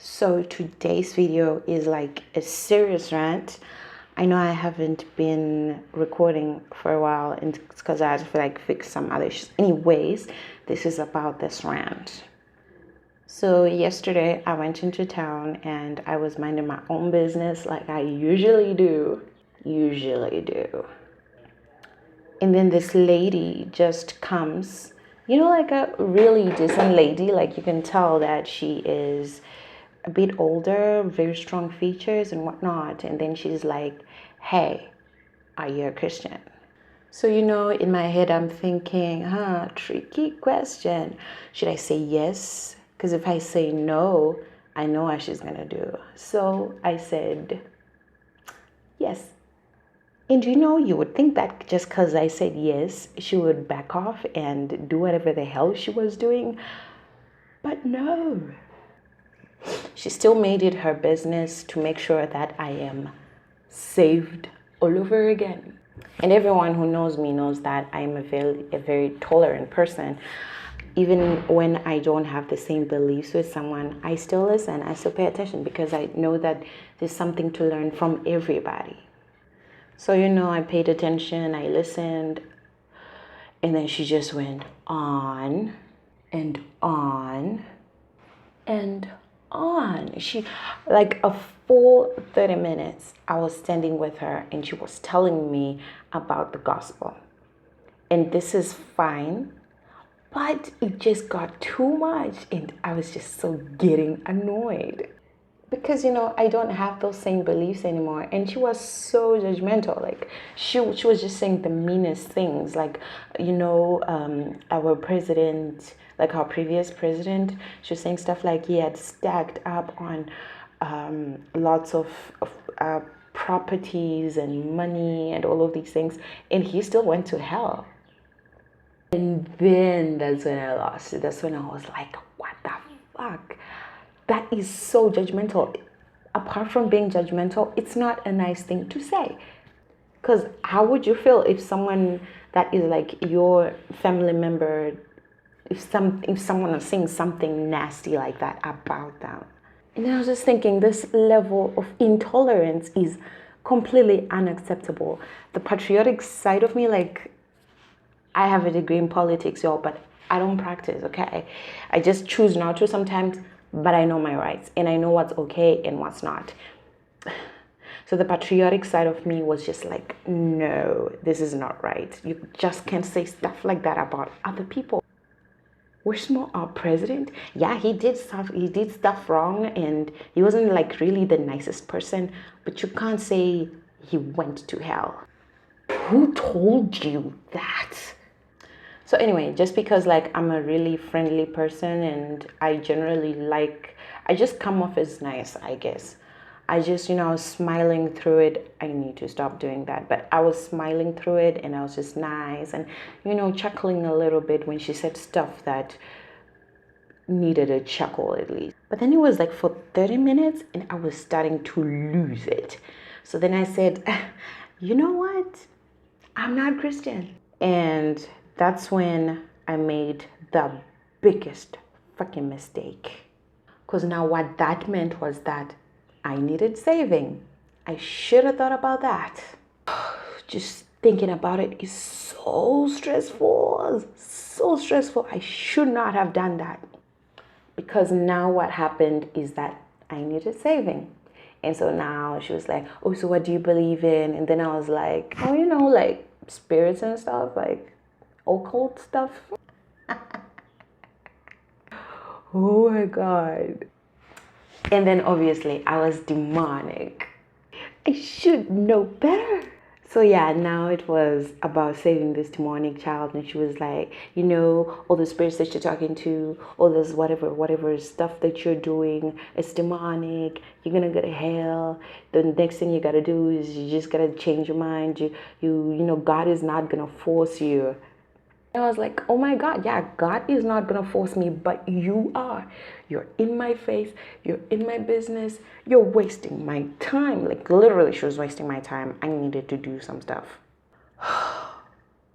So today's video is like a serious rant. I know I haven't been recording for a while, and it's because I had to fix some other issues. Anyways, this is about this rant. So yesterday I went into town and I was minding my own business like I usually do. And then this lady just comes, like a really decent lady. Like you can tell that she is a bit older, very strong features and whatnot. And then she's like, "Hey, are you a Christian?" So, in my head, I'm thinking, tricky question. Should I say yes? Because if I say no, I know what she's going to do. So I said yes. And you would think that just because I said yes, she would back off and do whatever the hell she was doing. But no. She still made it her business to make sure that I am saved all over again. And everyone who knows me knows that I'm a very tolerant person. Even when I don't have the same beliefs with someone, I still listen, I still pay attention because I know that there's something to learn from everybody. So, I paid attention, I listened, and then she just went on and on and on. She, like a full 30 minutes, I was standing with her and she was telling me about the gospel. And this is fine, but it just got too much and I was just so getting annoyed. Because I don't have those same beliefs anymore, and she was so judgmental. Like she was just saying the meanest things. Like our president, like our previous president, she was saying stuff like he had stacked up on lots of properties and money and all of these things, and he still went to hell. And then that's when I lost it. That's when I was like, what the fuck? That is so judgmental. Apart from being judgmental, it's not a nice thing to say. Because how would you feel if someone that is like your family member, if someone is saying something nasty like that about them? And I was just thinking, this level of intolerance is completely unacceptable. The patriotic side of me, like, I have a degree in politics, y'all, but I don't practice, okay? I just choose not to sometimes, but I know my rights and I know what's okay and what's not. So the patriotic side of me was just like, no, this is not right. You just can't say stuff like that about other people. Where's our president? Yeah, he did stuff wrong and he wasn't like really the nicest person, but you can't say he went to hell. Who told you that? So anyway, just because like I'm a really friendly person and I generally I just come off as nice, I guess. I just, I was smiling through it. I need to stop doing that. But I was smiling through it and I was just nice and, chuckling a little bit when she said stuff that needed a chuckle at least. But then it was like for 30 minutes and I was starting to lose it. So then I said, you know what? I'm not Christian. And that's when I made the biggest fucking mistake. Because now what that meant was that I needed saving. I should have thought about that. Just thinking about it is so stressful. So stressful. I should not have done that. Because now what happened is that I needed saving. And so now she was like, oh, so what do you believe in? And then I was like, oh, like spirits and stuff, like occult stuff. Oh my God. And then obviously I was demonic. I should know better. So yeah, now it was about saving this demonic child, and she was like, all the spirits that you're talking to, all this whatever stuff that you're doing, it's demonic. You're gonna go to hell. The next thing you gotta do is you just gotta change your mind. God is not gonna force you. And I was like, oh my God, yeah, God is not gonna force me, but you are. You're in my face, you're in my business, you're wasting my time. Like literally, she was wasting my time. I needed to do some stuff.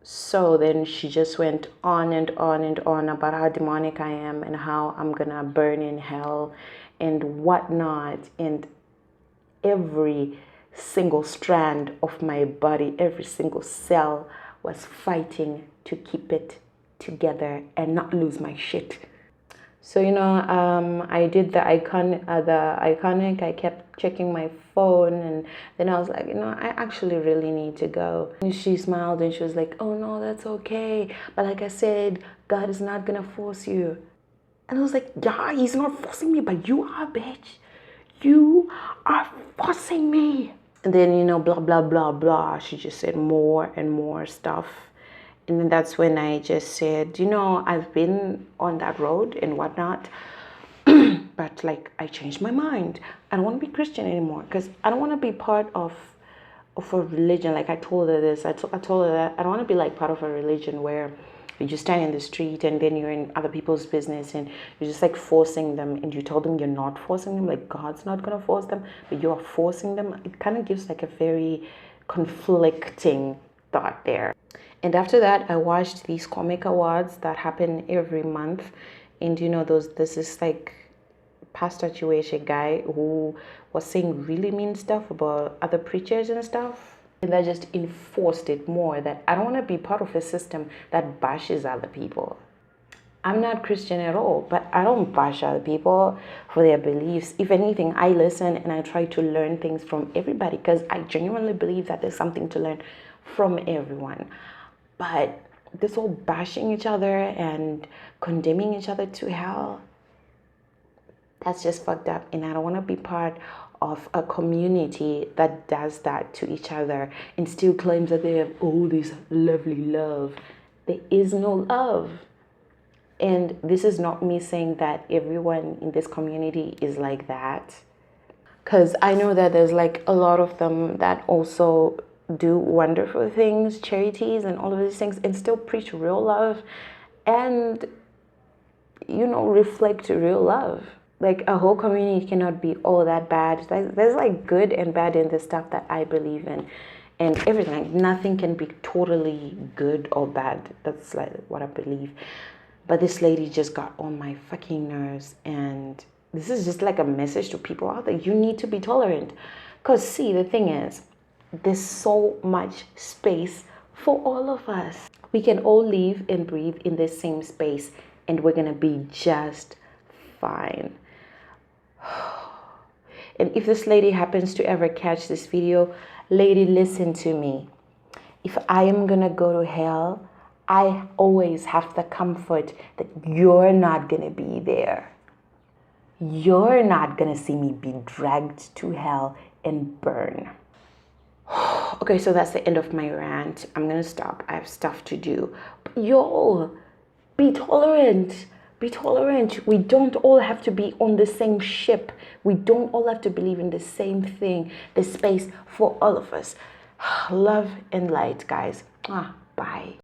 So then she just went on and on and on about how demonic I am and how I'm gonna burn in hell and whatnot, and every single strand of my body, every single cell was fighting to keep it together and not lose my shit. So I did the iconic. I kept checking my phone, and then I was like, I actually really need to go. And she smiled and she was like, "Oh no, that's okay. But like I said, God is not gonna force you." And I was like, "Yeah, He's not forcing me, but you are, bitch. You are forcing me." And then blah blah blah blah. She just said more and more stuff. And then that's when I just said, I've been on that road and whatnot, but like I changed my mind. I don't want to be Christian anymore because I don't want to be part of a religion. Like I told her this, I told her that I don't want to be like part of a religion where you just stand in the street and then you're in other people's business and you're just like forcing them, and you tell them you're not forcing them, like God's not going to force them, but you are forcing them. It kind of gives like a very conflicting thought there. And after that, I watched these comic awards that happen every month. And this is like Pastor Chiweshe guy who was saying really mean stuff about other preachers and stuff. And that just enforced it more, that I don't want to be part of a system that bashes other people. I'm not Christian at all, but I don't bash other people for their beliefs. If anything, I listen and I try to learn things from everybody because I genuinely believe that there's something to learn from everyone. But this whole bashing each other and condemning each other to hell, that's just fucked up. And I don't want to be part of a community that does that to each other and still claims that they have all this lovely love. There is no love. And this is not me saying that everyone in this community is like that, because I know that there's like a lot of them that also do wonderful things, charities and all of these things, and still preach real love and reflect real love. Like a whole community cannot be all that bad. There's like good and bad in the stuff that I believe in, and everything. Like nothing can be totally good or bad. That's like what I believe. But this lady just got on my fucking nerves, and this is just like a message to people out there. You need to be tolerant, because see, the thing is, there's so much space for all of us. We can all live and breathe in the same space, and we're gonna be just fine. And if this lady happens to ever catch this video, lady, listen to me. If I am gonna go to hell, I always have the comfort that you're not gonna be there. You're not gonna see me be dragged to hell and burn. Okay, so that's the end of my rant. I'm gonna stop. I have stuff to do. But y'all, be tolerant. Be tolerant. We don't all have to be on the same ship. We don't all have to believe in the same thing. There's space for all of us. Love and light, guys. Bye.